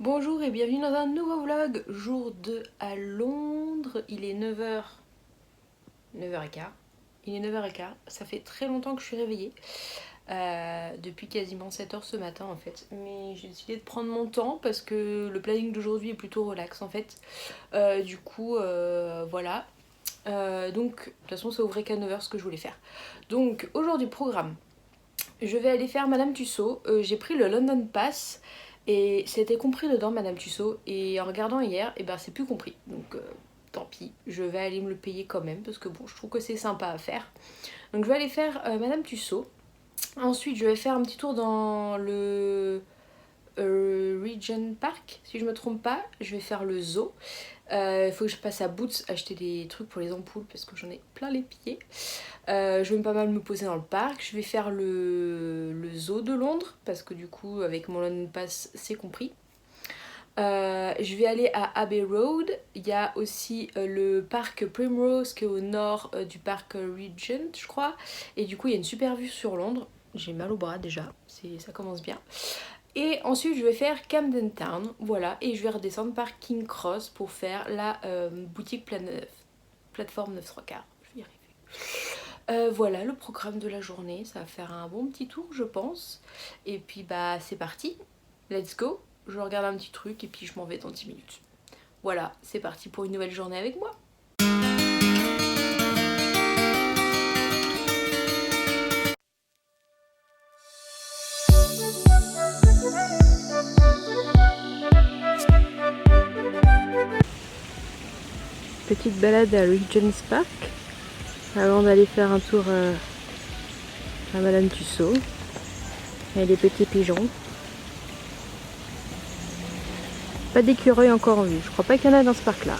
Bonjour et bienvenue dans un nouveau vlog, jour 2 à Londres. Il est 9h... 9h15. Il est 9h15, ça fait très longtemps que je suis réveillée. Depuis quasiment 7h ce matin en fait. Mais j'ai décidé de prendre mon temps parce que le planning d'aujourd'hui est plutôt relax en fait. Voilà. Donc de toute façon ça ouvrait qu'à 9h ce que je voulais faire. Donc aujourd'hui programme. Je vais aller faire Madame Tussauds. J'ai pris le London Pass. Et c'était compris dedans Madame Tussauds. Et en regardant hier, et ben c'est plus compris. Donc tant pis, je vais aller me le payer quand même. Parce que bon, je trouve que c'est sympa à faire. Donc je vais aller faire Madame Tussauds. Ensuite je vais faire un petit tour dans le Regent Park, si je me trompe pas. Je vais faire le zoo. Il faut que je passe à Boots acheter des trucs pour les ampoules parce que j'en ai plein les pieds. Je vais pas mal me poser dans le parc. Je vais faire le zoo de Londres parce que du coup avec mon London Pass c'est compris. Je vais aller à Abbey Road. Il y a aussi le parc Primrose qui est au nord du parc Regent je crois. Et du coup il y a une super vue sur Londres. J'ai mal au bras déjà, ça commence bien. Et ensuite je vais faire Camden Town, voilà, et je vais redescendre par King Cross pour faire la boutique plateforme 9 3/4. Je vais y arriver. Voilà le programme de la journée, ça va faire un bon petit tour je pense. Et puis bah c'est parti, let's go. Je regarde un petit truc et puis je m'en vais dans 10 minutes. Voilà, c'est parti pour une nouvelle journée avec moi. Petite balade à Regent's Park avant d'aller faire un tour à Madame Tussauds. Il y a des petits pigeons. Pas d'écureuil encore en vue, je crois pas qu'il y en a dans ce parc là.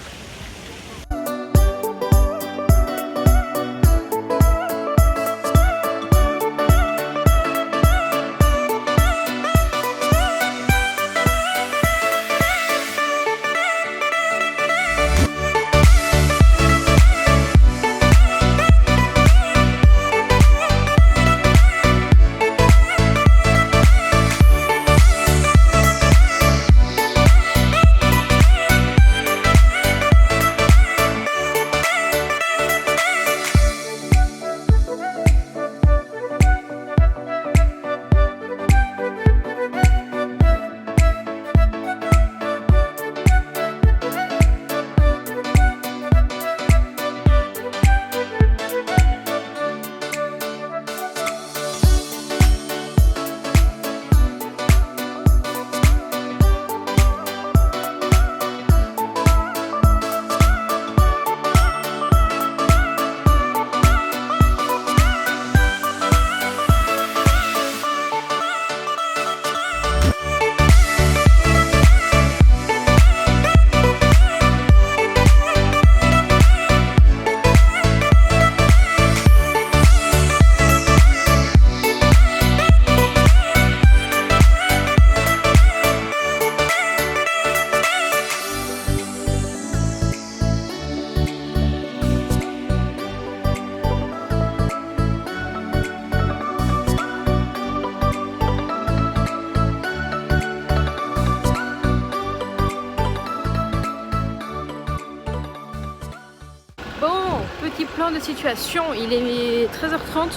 Petit plan de situation, il est 13h30,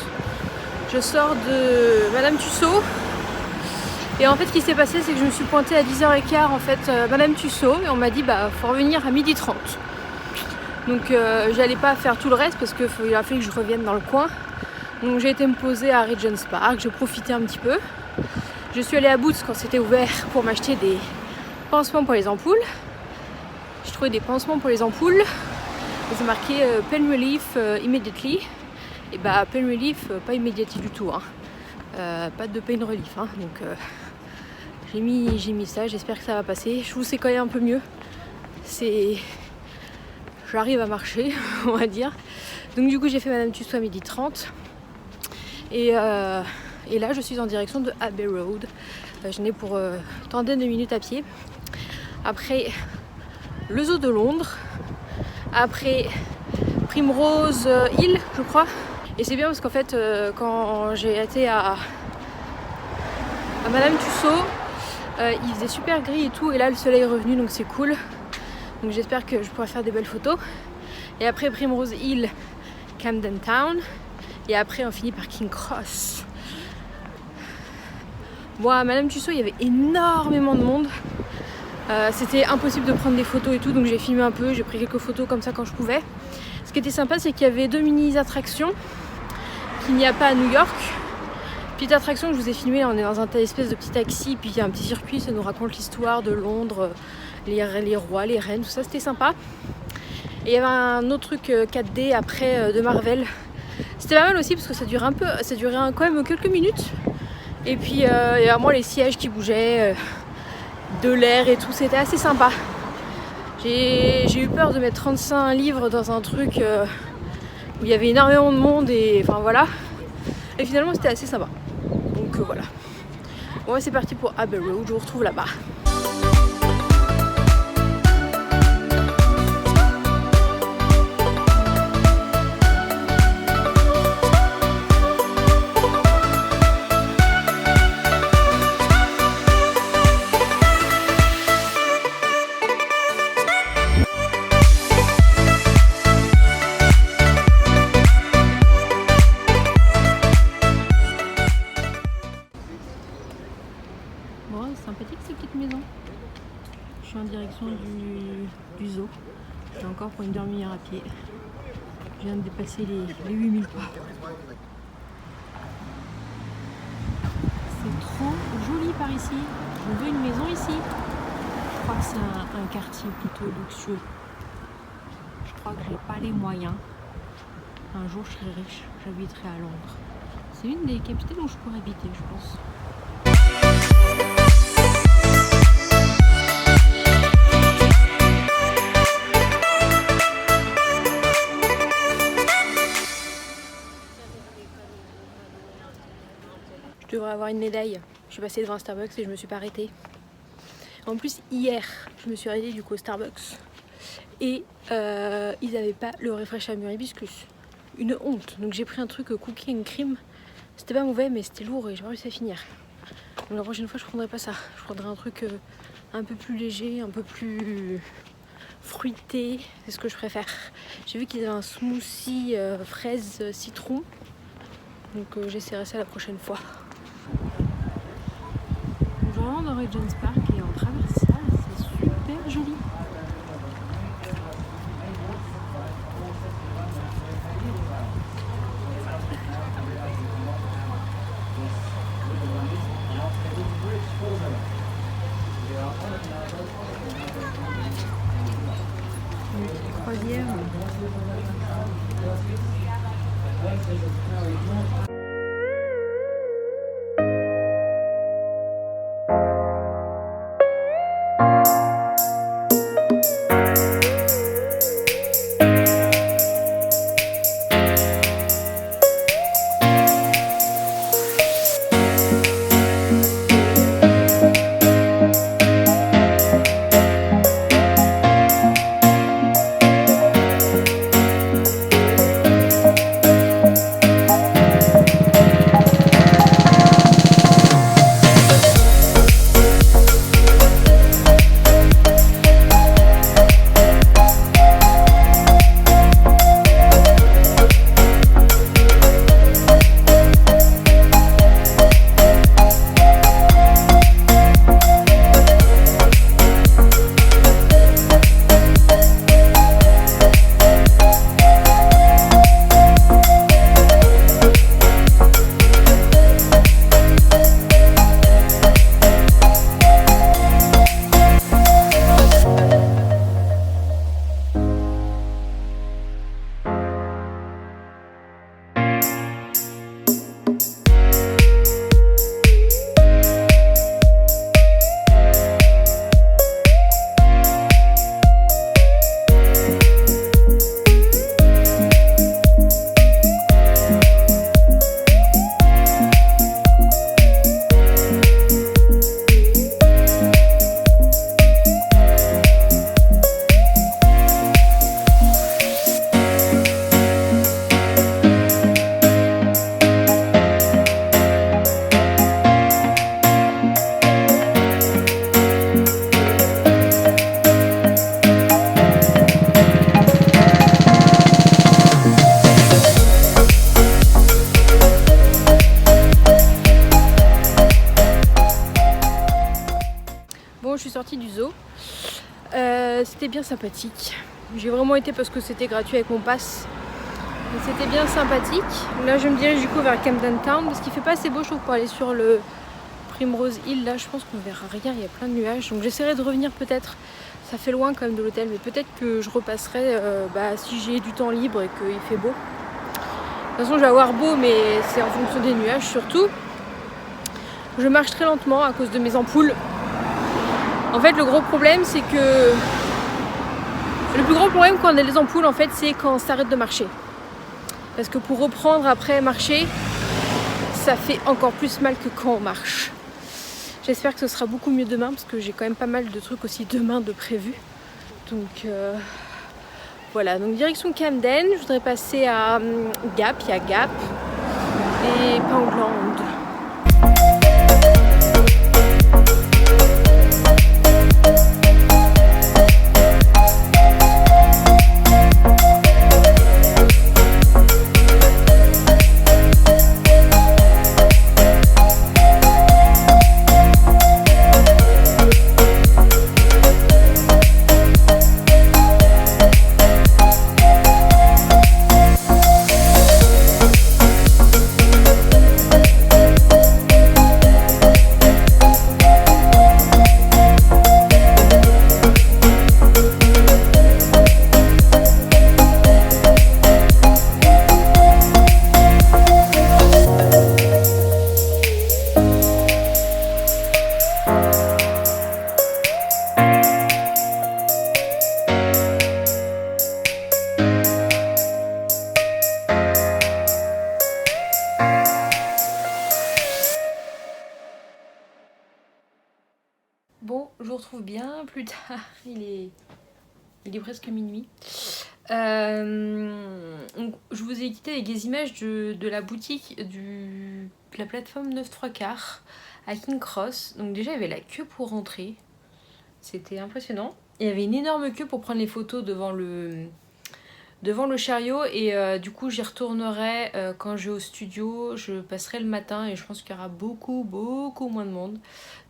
je sors de Madame Tussauds et en fait ce qui s'est passé c'est que je me suis pointée à 10h15 en fait Madame Tussauds et on m'a dit bah faut revenir à 12h30. Donc j'allais pas faire tout le reste parce qu'il a fallu que je revienne dans le coin. Donc j'ai été me poser à Regent's Park, j'ai profité un petit peu. Je suis allée à Boots quand c'était ouvert pour m'acheter des pansements pour les ampoules. J'ai trouvé des pansements pour les ampoules. C'est marqué Pain Relief Immediately. Et bah Pain Relief pas immediately du tout hein. Pas de Pain Relief hein. Donc j'ai mis ça, j'espère que ça va passer. Je trouve que c'est quand même un peu mieux. J'arrive à marcher on va dire. Donc du coup j'ai fait Madame Tussauds à 12h30. Et là je suis en direction de Abbey Road. Je n'ai pour trentaine de minutes à pied. Après le zoo de Londres. Après Primrose Hill je crois. Et c'est bien parce qu'en fait quand j'ai été à Madame Tussauds, Il faisait super gris et tout, et là le soleil est revenu, donc c'est cool. Donc j'espère que je pourrai faire des belles photos. Et après Primrose Hill, Camden Town, et après on finit par King Cross. Bon, à Madame Tussauds, il y avait énormément de monde. C'était impossible de prendre des photos et tout, donc j'ai filmé un peu, j'ai pris quelques photos comme ça quand je pouvais. Ce qui était sympa, c'est qu'il y avait 2 mini-attractions qu'il n'y a pas à New York. Petite attraction que je vous ai filmée, on est dans un espèce de petit taxi, puis il y a un petit circuit, ça nous raconte l'histoire de Londres, les rois, les reines, tout ça, c'était sympa. Et il y avait un autre truc 4D après de Marvel. C'était pas mal aussi parce que ça durait quand même quelques minutes. Et puis il y avait vraiment les sièges qui bougeaient, de l'air et tout, c'était assez sympa. J'ai eu peur de mettre 35 livres dans un truc où il y avait énormément de monde et enfin voilà. Et finalement c'était assez sympa. Donc voilà. Bon, c'est parti pour Abbey Road, je vous retrouve là-bas. Bon, c'est sympathique ces petites maisons. Je suis en direction du zoo. J'ai encore pour une demi-heure à pied. Je viens de dépasser les 8000 pas. C'est trop joli par ici. Je veux une maison ici. Je crois que c'est un quartier plutôt luxueux. Je crois que j'ai pas les moyens. Un jour je serai riche, j'habiterai à Londres. C'est une des capitales où je pourrais habiter, je pense. Je devrais avoir une médaille. Je suis passée devant un Starbucks et je me suis pas arrêtée. En plus, hier, je me suis arrêtée du coup au Starbucks et ils n'avaient pas le refresh à hibiscus. Une honte. Donc j'ai pris un truc cookie and cream. C'était pas mauvais, mais c'était lourd et j'ai pas réussi à finir. Donc la prochaine fois, je prendrai pas ça. Je prendrai un truc un peu plus léger, un peu plus fruité. C'est ce que je préfère. J'ai vu qu'ils avaient un smoothie fraise citron. Donc j'essaierai ça la prochaine fois. Donc, vraiment dans Regent's Park et on traverse ça, c'est super joli. Une petite croisière. suis sortie du zoo. C'était bien sympathique. J'ai vraiment été parce que c'était gratuit avec mon pass. Mais c'était bien sympathique. Là je me dirige du coup vers Camden Town parce qu'il fait pas assez beau, je trouve, pour aller sur le Primrose Hill. Là je pense qu'on verra rien, il y a plein de nuages. Donc j'essaierai de revenir peut-être. Ça fait loin quand même de l'hôtel, mais peut-être que je repasserai si j'ai du temps libre et qu'il fait beau. De toute façon je vais avoir beau, mais c'est en fonction des nuages surtout. Je marche très lentement à cause de mes ampoules. En fait le gros problème c'est que le plus gros problème quand on a les ampoules en fait c'est quand on s'arrête de marcher. Parce que pour reprendre après marcher, ça fait encore plus mal que quand on marche. J'espère que ce sera beaucoup mieux demain parce que j'ai quand même pas mal de trucs aussi demain de prévu. Donc voilà, donc direction Camden, je voudrais passer à Gap, il y a Gap et Poundland. Bon, je vous retrouve bien plus tard, il est presque minuit. Donc, je vous ai quitté avec des images de la boutique de la plateforme 9 3 quarts à King Cross. Donc déjà il y avait la queue pour rentrer, c'était impressionnant. Il y avait une énorme queue pour prendre les photos devant le chariot et du coup j'y retournerai quand je vais au studio, je passerai le matin et je pense qu'il y aura beaucoup moins de monde.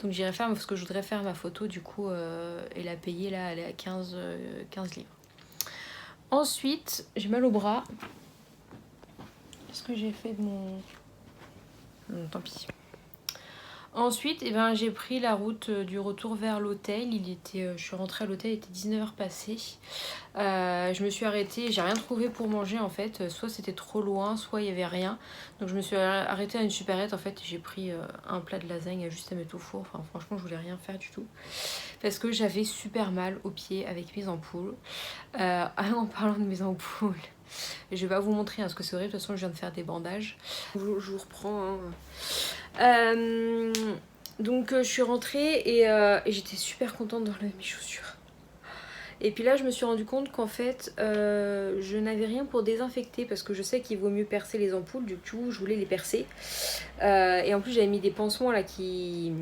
Donc j'irai faire parce que je voudrais faire ma photo du coup et la payer là, elle est à 15 livres. Ensuite, j'ai mal au bras. Qu'est-ce que j'ai fait de mon... Non, tant pis. Ensuite, j'ai pris la route du retour vers l'hôtel. Je suis rentrée à l'hôtel, il était 19h passé. Je me suis arrêtée, j'ai rien trouvé pour manger en fait. Soit c'était trop loin, soit il n'y avait rien. Donc je me suis arrêtée à une supérette en fait. J'ai pris un plat de lasagne juste à mettre au four. Enfin franchement je voulais rien faire du tout. Parce que j'avais super mal aux pieds avec mes ampoules. En parlant de mes ampoules, je vais pas vous montrer parce que c'est horrible. De toute façon je viens de faire des bandages. Je vous reprends. Donc je suis rentrée et j'étais super contente d'enlever mes chaussures. Et puis là je me suis rendu compte qu'en fait je n'avais rien pour désinfecter parce que je sais qu'il vaut mieux percer les ampoules, du coup je voulais les percer. Et en plus j'avais mis des pansements là qu'il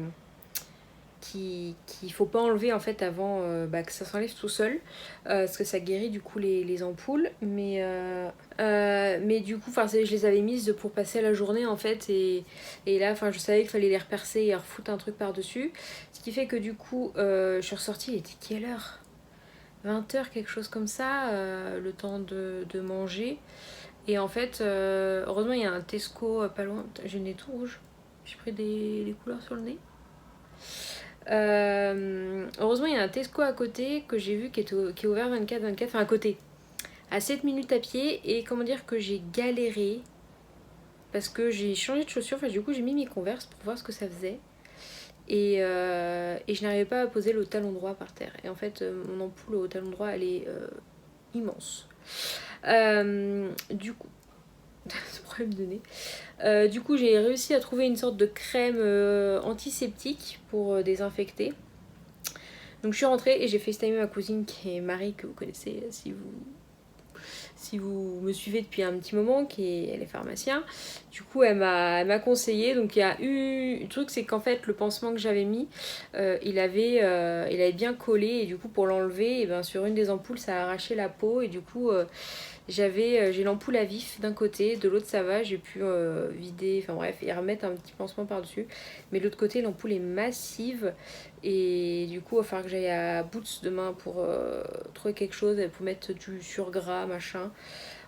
faut pas enlever en fait avant que ça s'enlève tout seul parce que ça guérit du coup les ampoules, mais du coup je les avais mises pour passer la journée en fait et là je savais qu'il fallait les repercer et refoutre un truc par dessus, ce qui fait que du coup je suis ressortie, il était quelle heure, 20h quelque chose comme ça, le temps de manger. Et en fait heureusement il y a un Tesco pas loin. J'ai le nez tout rouge, j'ai pris des couleurs sur le nez. Heureusement il y a un Tesco à côté que j'ai vu qui est ouvert 24/24, enfin à côté, à 7 minutes à pied. Et comment dire que j'ai galéré parce que j'ai changé de chaussures, du coup j'ai mis mes Converse pour voir ce que ça faisait et je n'arrivais pas à poser le talon droit par terre. Et en fait mon ampoule au talon droit elle est immense. Du coup ce problème de nez. Du coup j'ai réussi à trouver une sorte de crème antiseptique pour désinfecter. Donc je suis rentrée et j'ai FaceTimé ma cousine qui est Marie, que vous connaissez si si vous me suivez depuis un petit moment, elle est pharmacien. Du coup, elle m'a conseillé. Donc, il y a eu... Le truc, c'est qu'en fait, le pansement que j'avais mis, il avait bien collé. Et du coup, pour l'enlever, et ben, sur une des ampoules, ça a arraché la peau. Et du coup, j'ai l'ampoule à vif d'un côté. De l'autre, ça va. J'ai pu vider, enfin bref, et remettre un petit pansement par-dessus. Mais de l'autre côté, l'ampoule est massive. Et du coup, il va falloir que j'aille à Boots demain pour trouver quelque chose, pour mettre du surgras, machin.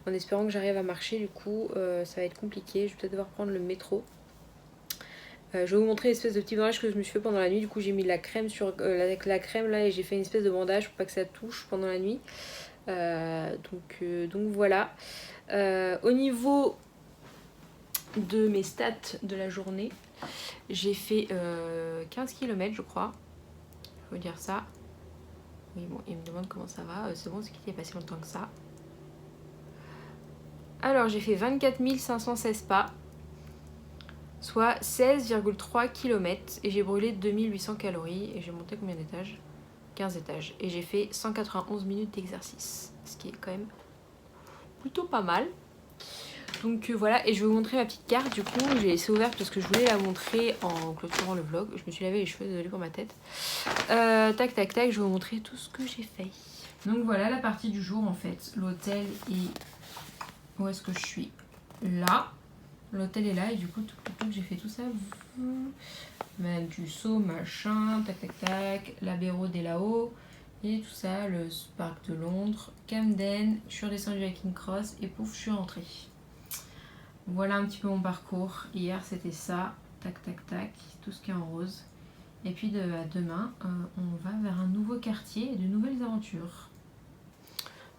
En espérant que j'arrive à marcher, du coup, ça va être compliqué. Je vais peut-être devoir prendre le métro. Je vais vous montrer l'espèce de petit bandage que je me suis fait pendant la nuit. Du coup, j'ai mis de la crème avec la crème là et j'ai fait une espèce de bandage pour pas que ça touche pendant la nuit. Donc voilà. Au niveau de mes stats de la journée, j'ai fait 15 km, je crois. Je veux dire ça. Oui, bon, il me demande comment ça va. C'est bon, c'est qu'il y a pas si longtemps que ça. Alors, j'ai fait 24 516 pas, soit 16,3 km. Et j'ai brûlé 2800 calories. Et j'ai monté combien d'étages? 15 étages. Et j'ai fait 191 minutes d'exercice. Ce qui est quand même plutôt pas mal. Donc voilà, et je vais vous montrer ma petite carte. Du coup, j'ai laissé ouverte parce que je voulais la montrer en clôturant le vlog. Je me suis lavé les cheveux, désolée pour ma tête. Tac, tac, tac, je vais vous montrer tout ce que j'ai fait. Donc voilà la partie du jour en fait. L'hôtel est... Où est-ce que je suis? Là. L'hôtel est là et du coup, j'ai fait tout ça. Madame Tussaud, machin, tac, tac, tac. L'Abbey-Road est là-haut. Et tout ça, le parc de Londres, Camden, je suis redescendue à King Cross et pouf, je suis rentrée. Voilà un petit peu mon parcours. Hier c'était ça, tac tac tac, tout ce qui est en rose. Et puis demain, on va vers un nouveau quartier et de nouvelles aventures.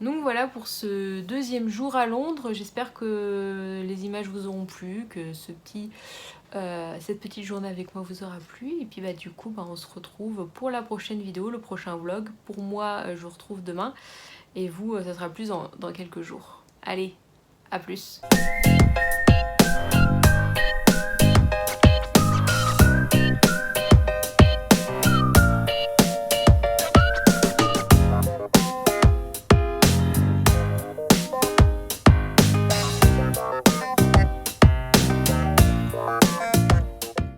Donc voilà pour ce deuxième jour à Londres. J'espère que les images vous auront plu, que cette petite journée avec moi vous aura plu. Et puis du coup, on se retrouve pour la prochaine vidéo, le prochain vlog. Pour moi, je vous retrouve demain. Et vous, ça sera plus dans quelques jours. Allez, à plus.